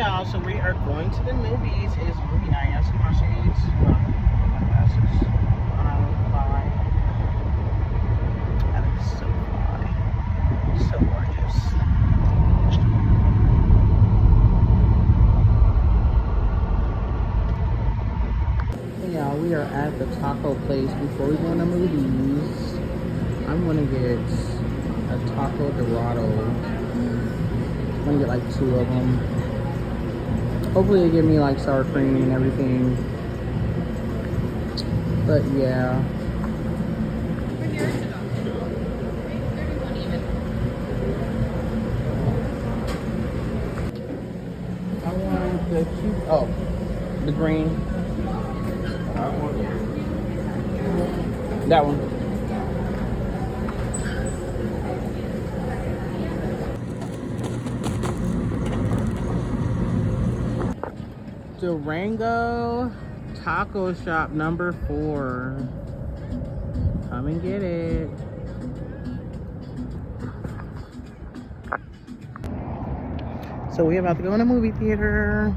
y'all, so we are going to the movies. It's movie night. I see my shades. My glasses. Fly. That is so fly. So gorgeous. Yeah, we are at the taco place. Before we go in the movies, I'm gonna get a taco dorado. I'm gonna get like 2 of them. Hopefully they give me like sour cream and everything. But yeah. I want the cute, oh, the green. That one. Durango Taco Shop number 4. Come and get it. So we're about to go in a movie theater.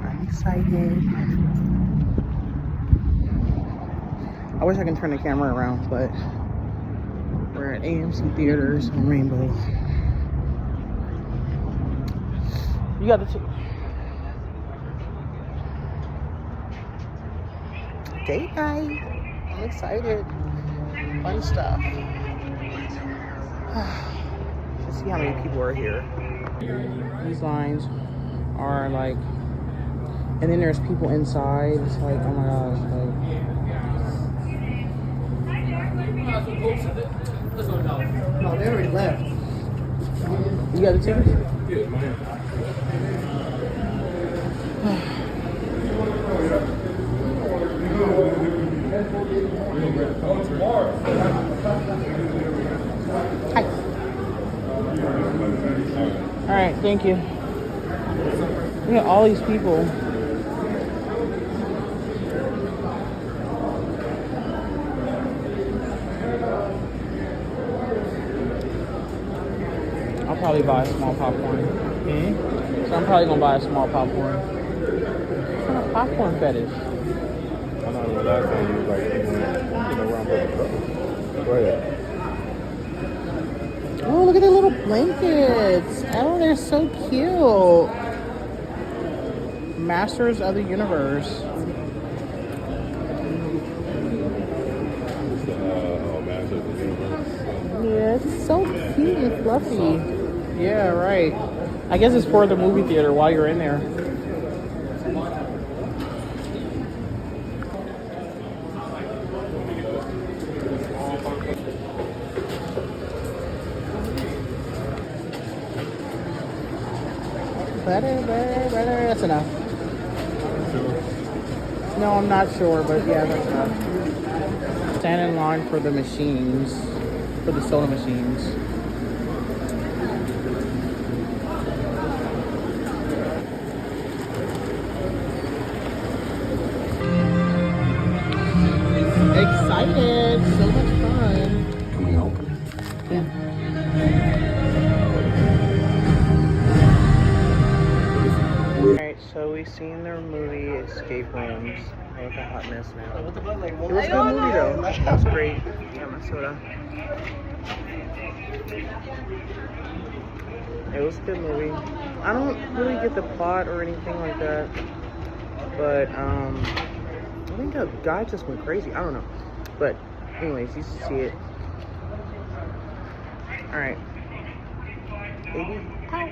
I'm excited. I wish I could turn the camera around, but we're at AMC Theaters on Rainbow. You got the date night. I'm excited. Fun stuff. Let's see how many people are here. These lines are like, and then there's people inside. It's like, oh my gosh, like. No, they already left. You got the tickets? Yeah, man. Hi. All right, thank you. Look at all these people. I'll probably buy a small popcorn. So I'm probably gonna buy a small popcorn. What kind of popcorn fetish? I know the last time you was like, around with the Go ahead. Oh, look at the little blankets. Oh, they're so cute. Masters of the Universe. Masters of the Universe. Yeah, it's so cute and fluffy. Yeah, right. I guess it's for the movie theater while you're in there. Better. That's enough. Sure. No, I'm not sure, but yeah, that's enough. Stand in line for the machines, for the soda machines. Excited! So much fun. Can we help? Yeah. Alright, so we've seen their movie Escaperooms. I look a hot mess now. It was a good movie though. That was great. Got my soda. It was a good movie. I don't really get the plot or anything like that. But I think the guy just went crazy. I don't know. But anyways, you should see it. Alright. Baby. Ow.